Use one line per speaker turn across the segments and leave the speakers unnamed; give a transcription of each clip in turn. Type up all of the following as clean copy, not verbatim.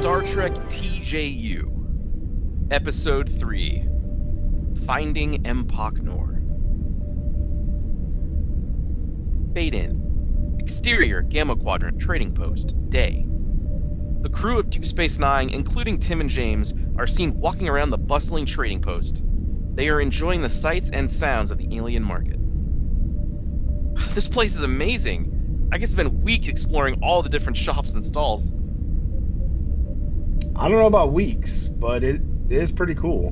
Star Trek TJU, Episode 3, Finding Empok Nor. Fade in. Exterior Gamma Quadrant Trading Post, day. The crew of Deep Space Nine, including Tim and James, are seen walking around the bustling trading post. They are enjoying the sights and sounds of the alien market. This place is amazing. I guess it's been weeks exploring all the different shops and stalls.
I don't know about weeks, but it is pretty cool.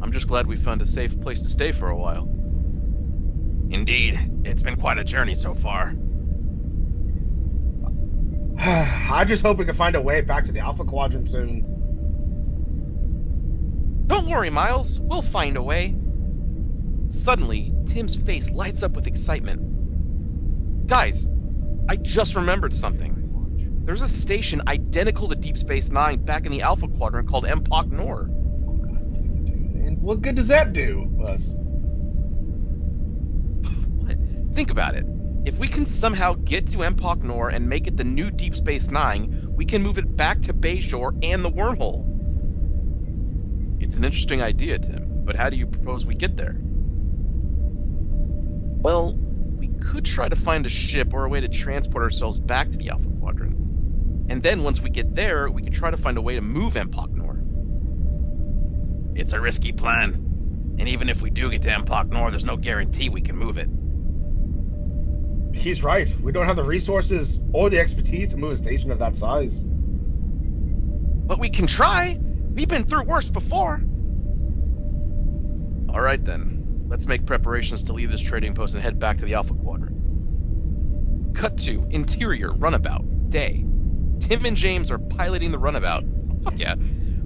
I'm just glad we found a safe place to stay for a while. Indeed, it's been quite a journey so far.
I just hope we can find a way back to the Alpha Quadrant soon.
Don't worry, Miles. We'll find a way. Suddenly, Tim's face lights up with excitement. Guys, I just remembered something. There's a station identical to Deep Space Nine back in the Alpha Quadrant called Empok Nor.
And what good does that do us?
What? Think about it. If we can somehow get to Empok Nor and make it the new Deep Space Nine, we can move it back to Bayshore and the wormhole. It's an interesting idea, Tim, but how do you propose we get there? Well, we could try to find a ship or a way to transport ourselves back to the Alpha Quadrant. And then once we get there, we could try to find a way to move Empok Nor. It's a risky plan. And even if we do get to Empok Nor, there's no guarantee we can move it.
He's right. We don't have the resources or the expertise to move a station of that size.
But we can try. We've been through worse before. All right then. Let's make preparations to leave this trading post and head back to the Alpha Quadrant. Cut to interior runabout, day. Tim and James are piloting the runabout, fuck yeah,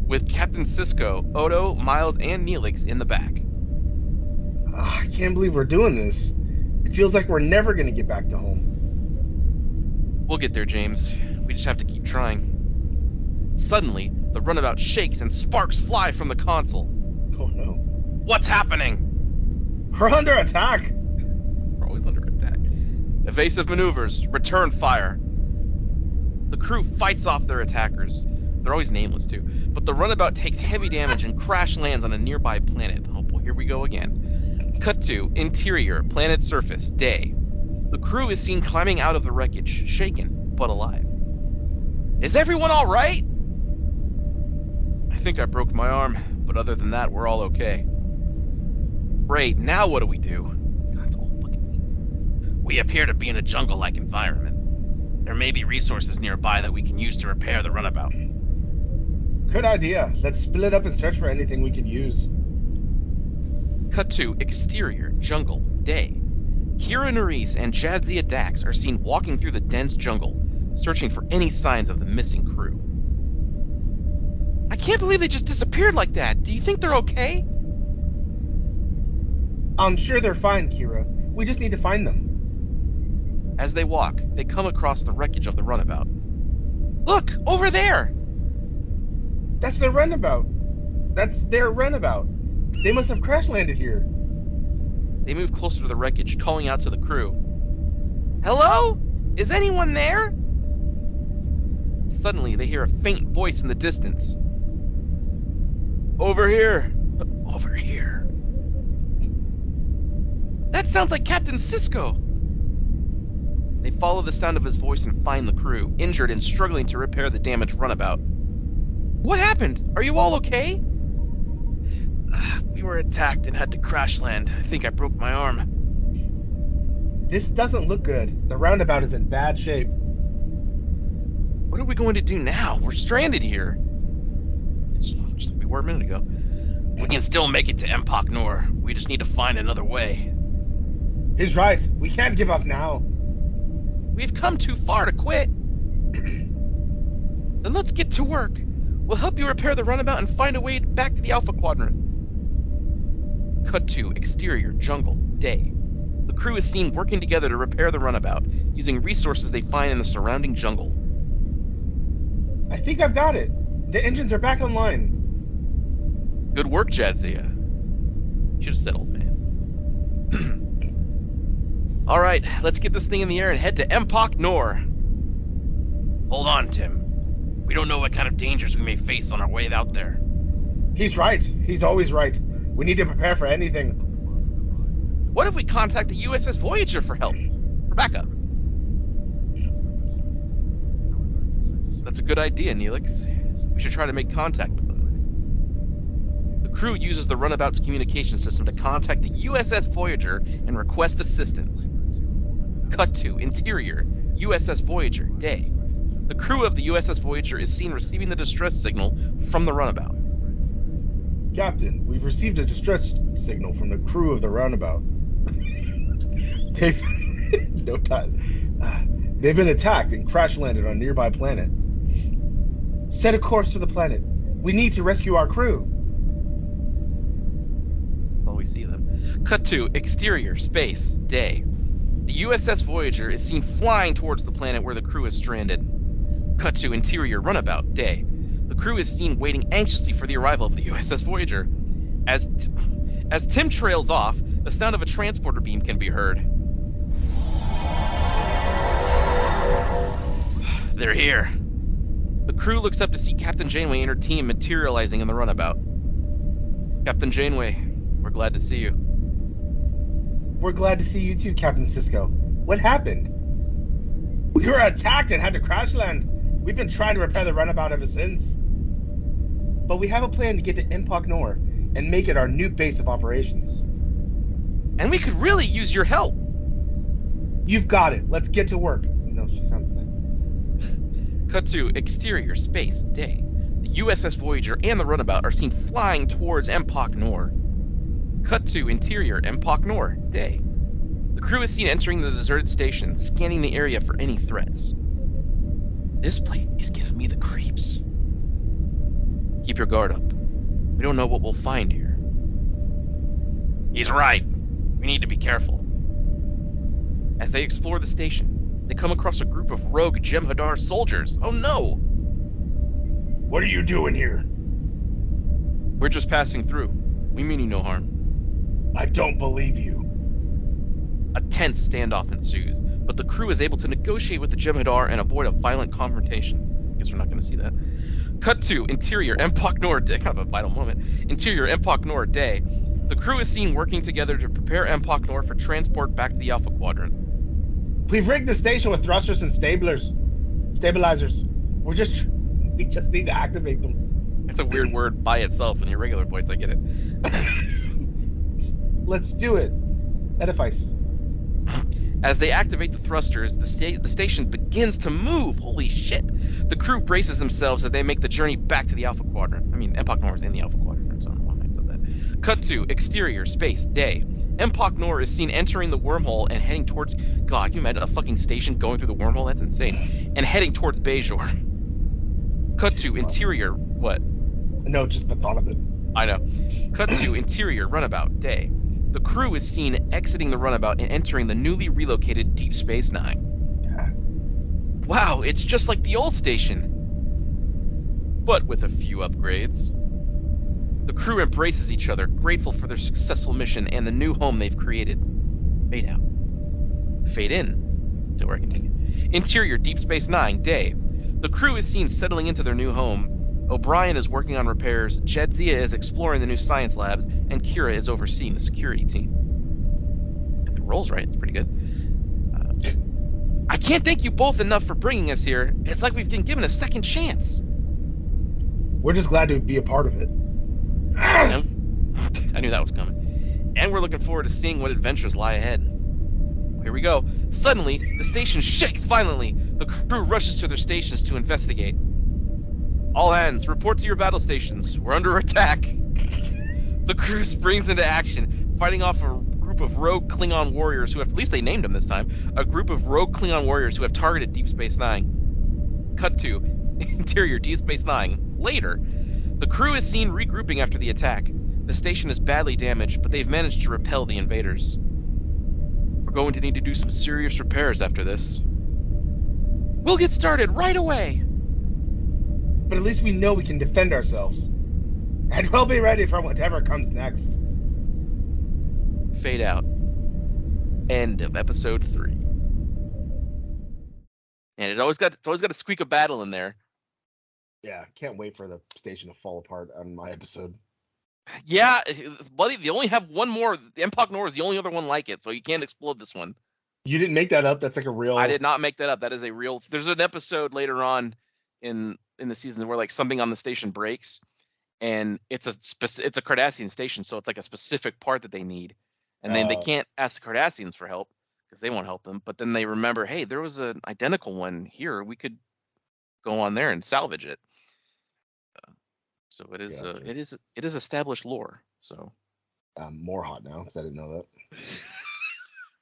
with Captain Sisko, Odo, Miles, and Neelix in the back.
I can't believe we're doing this. It feels like we're never going to get back to home.
We'll get there, James. We just have to keep trying. Suddenly, the runabout shakes and sparks fly from the console.
Oh no.
What's happening?
We're under attack.
We're always under attack. Evasive maneuvers. Return fire. The crew fights off their attackers. They're always nameless, too. But the runabout takes heavy damage and crash lands on a nearby planet. Oh boy, here we go again. Cut to interior, planet surface, day. The crew is seen climbing out of the wreckage, shaken, but alive. Is everyone alright? I think I broke my arm, but other than that, we're all okay. Great, now what do we do? God, it's all fucking... We appear to be in a jungle-like environment. There may be resources nearby that we can use to repair the runabout.
Good idea. Let's split up and search for anything we could use.
Cut to exterior, jungle, day. Kira Nerys and Jadzia Dax are seen walking through the dense jungle, searching for any signs of the missing crew. I can't believe they just disappeared like that. Do you think they're okay?
I'm sure they're fine, Kira. We just need to find them.
As they walk, they come across the wreckage of the runabout. Look, over there!
That's their runabout. That's their runabout. They must have crash landed here.
They move closer to the wreckage, calling out to the crew. Hello? Is anyone there? Suddenly, they hear a faint voice in the distance. Over here. Over here. That sounds like Captain Sisko. They follow the sound of his voice and find the crew, injured and struggling to repair the damaged runabout. What happened? Are you all okay? We were attacked and had to crash land. I think I broke my arm.
This doesn't look good. The roundabout is in bad shape.
What are we going to do now? We're stranded here. Just like we were a minute ago. We can still make it to Empok Nor. We just need to find another way.
He's right. We can't give up now.
We've come too far to quit. Then let's get to work. We'll help you repair the runabout and find a way back to the Alpha Quadrant. Cut to exterior jungle, day. The crew is seen working together to repair the runabout, using resources they find in the surrounding jungle.
I think I've got it. The engines are back online.
Good work, Jadzia. Should have said old man. Alright, let's get this thing in the air and head to Empok Nor. Hold on, Tim. We don't know what kind of dangers we may face on our way out there.
He's right. He's always right. We need to prepare for anything.
What if we contact the USS Voyager for help? For backup? That's a good idea, Neelix. We should try to make contact with them. The crew uses the runabout's communication system to contact the USS Voyager and request assistance. Cut to interior, USS Voyager, day. The crew of the USS Voyager is seen receiving the distress signal from the runabout.
Captain, we've received a distress signal from the crew of the runabout. They've no time. They've been attacked and crash landed on a nearby planet. Set a course for the planet. We need to rescue our crew.
Well, we see them. Cut to exterior, space, day. The USS Voyager is seen flying towards the planet where the crew is stranded. Cut to interior, runabout, day. The crew is seen waiting anxiously for the arrival of the USS Voyager. As Tim trails off, the sound of a transporter beam can be heard. They're here. The crew looks up to see Captain Janeway and her team materializing in the runabout. Captain Janeway, we're glad to see you.
We're glad to see you too, Captain Sisko. What happened? We were attacked and had to crash land. We've been trying to repair the runabout ever since. But we have a plan to get to Empok Nor and make it our new base of operations.
And we could really use your help.
You've got it. Let's get to work. No, she sounds the same.
Cut to exterior, space, day. The USS Voyager and the runabout are seen flying towards Empok Nor. Cut to interior, Empok Nor, day. The crew is seen entering the deserted station, scanning the area for any threats. This place gives me the creeps. Keep your guard up. We don't know what we'll find here. He's right. We need to be careful. As they explore the station, they come across a group of rogue Jem'Hadar soldiers. Oh no!
What are you doing here?
We're just passing through. We mean you no harm.
I don't believe you.
A tense standoff ensues, but the crew is able to negotiate with the Jem'Hadar and avoid a violent confrontation. Guess we're not going to see that. Cut to interior, Empok Nor, day. Kind of a vital moment. Interior, Empok Nor, day. The crew is seen working together to prepare Empok Nor for transport back to the Alpha Quadrant.
We've rigged the station with thrusters and stabilizers. We just need to activate them.
It's a weird word by itself in your regular voice. I get it.
Let's do it. Edifice.
As they activate the thrusters, the station begins to move. Holy shit! The crew braces themselves as they make the journey back to the Alpha Quadrant. I mean, Empok Nor is in the Alpha Quadrant, so I don't know why I said that. Cut to exterior, space, day. Empok Nor is seen entering the wormhole and heading towards... God, can you imagine a fucking station going through the wormhole? That's insane. And heading towards Bajor. Cut to interior... What?
No, just the thought of it.
I know. Cut to interior, runabout, day. The crew is seen exiting the runabout and entering the newly relocated Deep Space Nine.
Yeah.
Wow, it's just like the old station. But with a few upgrades. The crew embraces each other, grateful for their successful mission and the new home they've created. Fade out. Fade in. Till we're continuing. Interior, Deep Space Nine, day. The crew is seen settling into their new home. O'Brien is working on repairs, Jadzia is exploring the new science labs, and Kira is overseeing the security team. If the roll's right, it's pretty good. I can't thank you both enough for bringing us here. It's like we've been given a second chance.
We're just glad to be a part of it.
I knew that was coming. And we're looking forward to seeing what adventures lie ahead. Here we go. Suddenly, the station shakes violently. The crew rushes to their stations to investigate. All hands, report to your battle stations. We're under attack. The crew springs into action, fighting off a group of rogue Klingon warriors who have, at least they named them this time, a group of rogue Klingon warriors who have targeted Deep Space Nine. Cut to interior Deep Space Nine. Later, the crew is seen regrouping after the attack. The station is badly damaged, but they've managed to repel the invaders. We're going to need to do some serious repairs after this. We'll get started right away.
But at least we know we can defend ourselves. And we'll be ready for whatever comes next.
Fade out. End of episode 3. And it's always got a squeak of battle in there.
Yeah, can't wait for the station to fall apart on my episode.
Yeah, buddy, they only have one more. The Empok Nor is the only other one like it, so you can't explode this one.
You didn't make that up? That's like a real...
I did not make that up. That is a real... There's an episode later on in the season where like something on the station breaks, and it's a Cardassian station, so it's like a specific part that they need, and then they can't ask the Cardassians for help because they won't help them. But then they remember, hey, there was an identical one here. We could go on there and salvage it. So it is it is established lore. So
I'm more hot now because I didn't know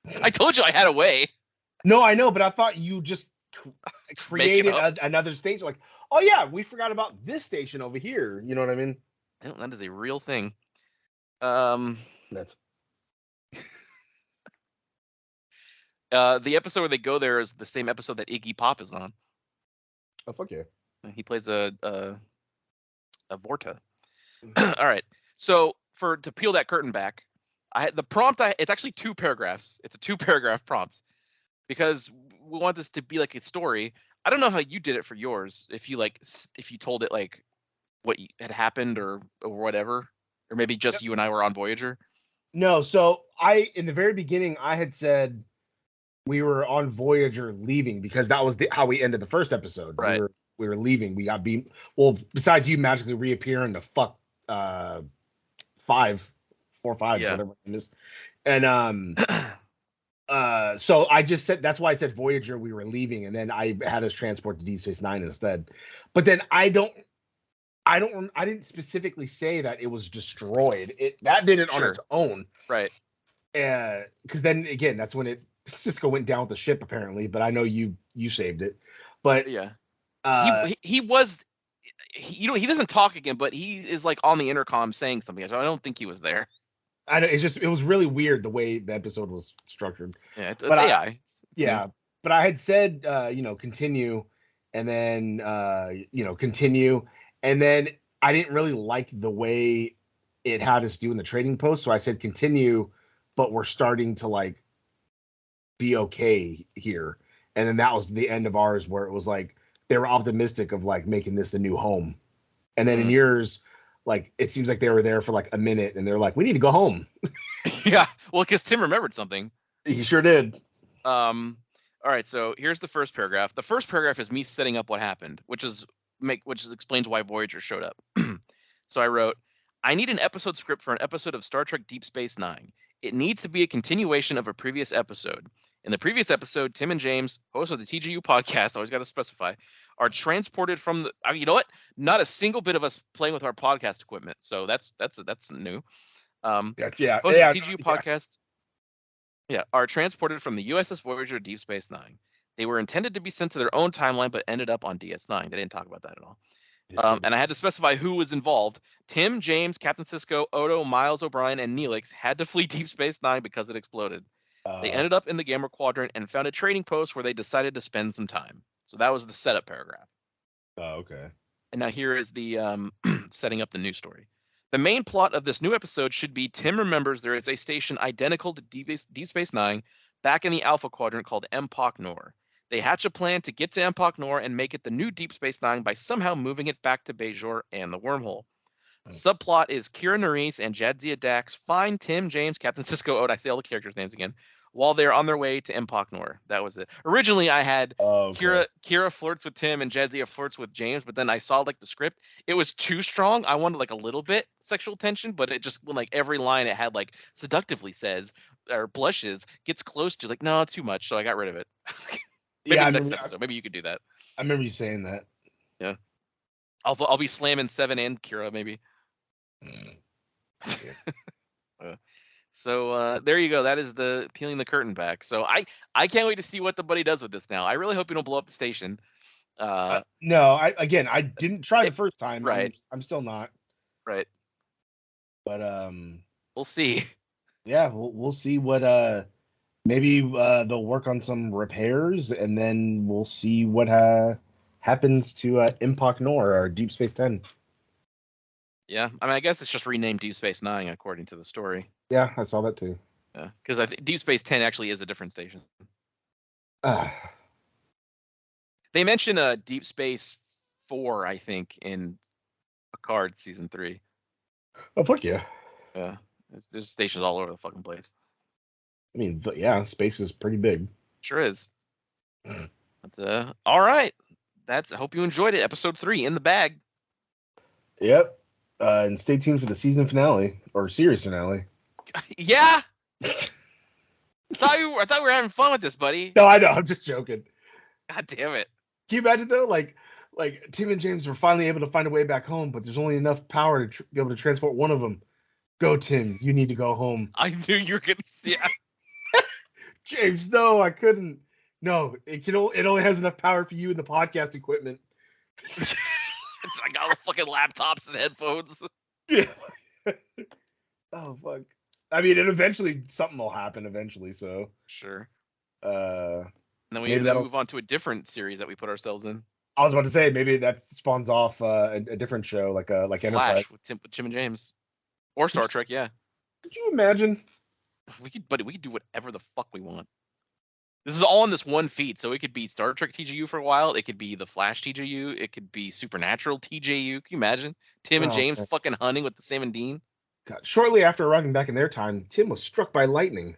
that.
I told you I had a way.
No, I know, but I thought you just created another station. Like, oh yeah, we forgot about this station over here. You know what I mean?
That is a real thing.
That's
the episode where they go there is the same episode that Iggy Pop is on.
Oh fuck yeah.
He plays a Vorta. All right. So to peel that curtain back, it's actually 2 paragraphs. It's a 2-paragraph prompt because we want this to be like a story. I don't know how you did it for yours. If you told it like what had happened or whatever, or maybe just you and I were on Voyager.
No. So in the very beginning, I had said we were on Voyager leaving because that was how we ended the first episode.
Right.
We were leaving. We got beamed. Well, besides you magically reappearing the 5, 4, 5,
yeah.
whatever it is. And so I just said that's why I said Voyager. We were leaving, and then I had us transport to Deep Space Nine instead. But then I didn't specifically say that it was destroyed. That did it on its own,
right?
Because then again, that's when Cisco went down with the ship apparently. But I know you saved it. But
yeah. He doesn't talk again, but he is like on the intercom saying something. So I don't think he was there.
I know it was really weird the way the episode was structured.
Yeah, it's AI.
Yeah, but I had said continue, and then continue, and then I didn't really like the way it had us doing the trading post, so I said continue, but we're starting to like be okay here, and then that was the end of ours where it was like they were optimistic of like making this the new home. And then in yours, like it seems like they were there for like a minute and they're like, we need to go home.
Yeah. Well, because Tim remembered something.
He sure did.
All right, so here's the first paragraph. The first paragraph is me setting up what happened, which explains why Voyager showed up. So I wrote, I need an episode script for an episode of Star Trek Deep Space Nine. It needs to be a continuation of a previous episode. In the previous episode, Tim and James, hosts of the TJU podcast, always got to specify, are transported from the. You know what? Not a single bit of us playing with our podcast equipment, so that's new. Hosts of the TJU podcast, are transported from the USS Voyager to Deep Space Nine. They were intended to be sent to their own timeline, but ended up on DS9. They didn't talk about that at all. And I had to specify who was involved. Tim, James, Captain Sisko, Odo, Miles O'Brien, and Neelix had to flee Deep Space Nine because it exploded. They ended up in the Gamma Quadrant and found a trading post where they decided to spend some time. So that was the setup paragraph.
Oh, okay.
And now here is the setting up the new story. The main plot of this new episode should be Tim remembers there is a station identical to Deep Space Nine back in the Alpha Quadrant called Empok Nor. They hatch a plan to get to Empok Nor and make it the new Deep Space Nine by somehow moving it back to Bajor and the wormhole. Subplot is Kira Nerys and Jadzia Dax find Tim, James, Captain Sisko, Odo, I say all the characters' names again, while they're on their way to Empok Nor. That was it. Originally, I had Kira flirts with Tim and Jadzia flirts with James, but then I saw like the script. It was too strong. I wanted like a little bit sexual tension, but it just when like every line it had like seductively says or blushes gets close to like no, it's too much, so I got rid of it. Maybe you could do that.
I remember you saying that.
Yeah. I'll be slamming Seven and Kira maybe. So there you go. That is the peeling the curtain back. So I can't wait to see what the buddy does with this now. I really hope you don't blow up the station.
No, I didn't try the first time.
Right.
I'm still not.
Right.
But
we'll see.
Yeah, we'll see what maybe they'll work on some repairs, and then we'll see what happens to Empok Nor or Deep Space 10.
Yeah, I mean, I guess it's just renamed Deep Space Nine according to the story.
Yeah, I saw that too.
Yeah, because I think Deep Space 10 actually is a different station. They mention Deep Space 4, I think, in Picard season 3.
Oh fuck yeah!
Yeah, there's stations all over the fucking place.
I mean, yeah, space is pretty big.
Sure is. But all right. I hope you enjoyed it. Episode 3 in the bag.
Yep. And stay tuned for the season finale or series finale.
Yeah. I thought we were having fun with this, buddy.
No, I know. I'm just joking.
God damn it.
Can you imagine though, like Tim and James were finally able to find a way back home, but there's only enough power to be able to transport one of them. Go, Tim. You need to go home.
I knew you were gonna. Yeah.
James, no, I couldn't. No, it only has enough power for you and the podcast equipment.
It's like all the fucking laptops and headphones.
Yeah. Oh fuck. I mean, something will happen eventually. So
sure.
And
then we move on to a different series that we put ourselves in.
I was about to say maybe that spawns off a different show like
Flash
Enterprise
with Tim and James, or Star Trek. Yeah.
Could you imagine?
We could do whatever the fuck we want. This is all in this one feed, so it could be Star Trek TJU for a while. It could be the Flash TJU. It could be Supernatural TJU. Can you imagine Tim and James fucking hunting with the Sam and Dean?
God, shortly after arriving back in their time, Tim was struck by lightning.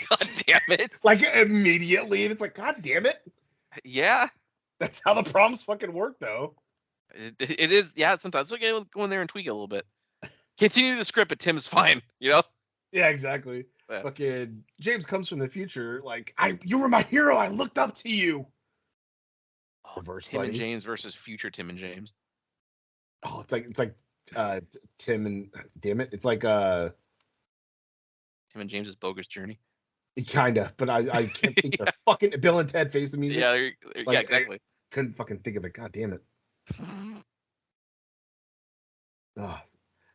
God damn it!
Like immediately, it's like, God damn it!
Yeah,
that's how the prompts fucking work, though.
It is. Yeah, sometimes we can go in there and tweak it a little bit. Continue the script, but Tim's fine. You know?
Yeah, exactly.
Yeah.
Fucking James comes from the future. Like, you were my hero. I looked up to you.
Oh,
Reverse
Tim
buddy.
and James versus future Tim and James.
Oh, it's like Tim and damn it, it's like Tim
and James's bogus journey.
Kinda, but I can't think of fucking Bill and Ted Face the Music.
Yeah, yeah, exactly.
I couldn't fucking think of it. God damn it.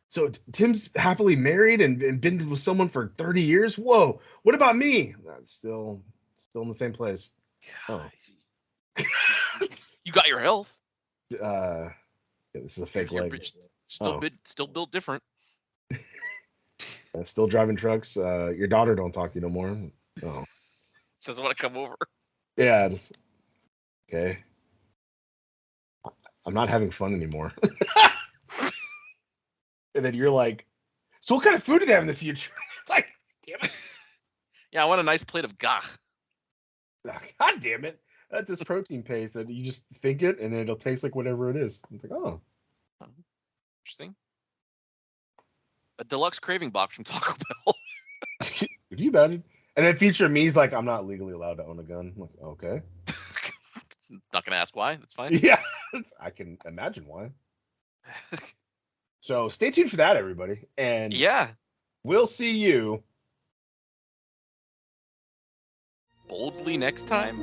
So Tim's happily married and been with someone for 30 years. Whoa, what about me? Still in the same place. Oh.
You got your health.
Yeah, this is a fake leg.
Still built different.
Still driving trucks. Your daughter don't talk to you no more. Oh.
She doesn't want to come over.
Yeah. Okay. I'm not having fun anymore. And then you're like, so what kind of food do they have in the future? Like, damn it.
Yeah, I want a nice plate of gach.
God damn it. That's this protein paste that you just think it and it'll taste like whatever it is. It's like, oh.
Interesting. A deluxe craving box from Taco Bell.
If you bet it. And then feature me's like, I'm not legally allowed to own a gun. I'm like, okay.
Not gonna ask why. That's fine.
Yeah, I can imagine why. So stay tuned for that, everybody. And
yeah,
we'll see you
boldly next time.